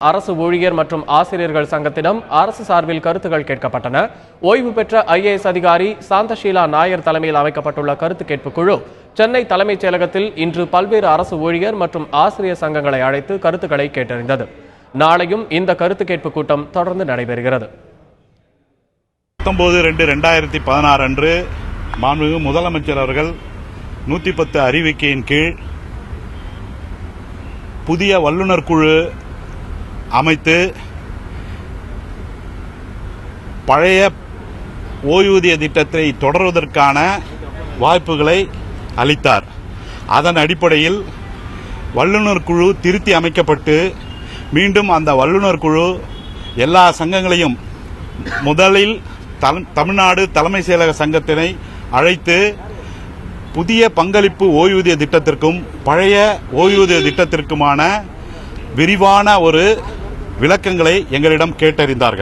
அரசு ஊழியர் மற்றும் ஆசிரியர்கள் சங்கத்திடம் அரசு சார்பில் கருத்துக்கள் கேட்கப்பட்டன. ஓய்வு பெற்ற IAS அதிகாரி சாந்தஷீலா நாயர் தலைமையில் அமைக்கப்பட்டுள்ள கருத்து கேட்பு குழு சென்னை தலைமைச் செயலகத்தில் இன்று பல்வேறு அரசு ஊழியர் மற்றும் ஆசிரியர் சங்கங்களை அழைத்து கருத்துக்களை கேட்டறிந்தது. நாளையும் இந்த கருத்து கேட்பு கூட்டம் தொடர்ந்து நடைபெறுகிறது. 19/2/2016 அன்று மாண்புமிகு முதலமைச்சர் அவர்கள் 110 அறிவிக்கையின் கீழ் புதிய வல்லுநர் குழு அமைத்து பழைய ஓய்வூதிய திட்டத்தை தொடர்வதற்கான வாய்ப்புகளை அளித்தார். அதன் அடிப்படையில் வல்லுநர் குழு திருத்தி அமைக்கப்பட்டு மீண்டும் அந்த வல்லுநர் குழு எல்லா சங்கங்களையும் முதலில் தமிழ்நாடு தலைமை செயலக சங்கத்தினை அழைத்து புதிய பங்களிப்பு ஓய்வூதிய திட்டத்திற்கும் பழைய ஓய்வூதிய திட்டத்திற்குமான விரிவான ஒரு விளக்கங்களை எங்களிடம் கேட்டறிந்தார்கள்.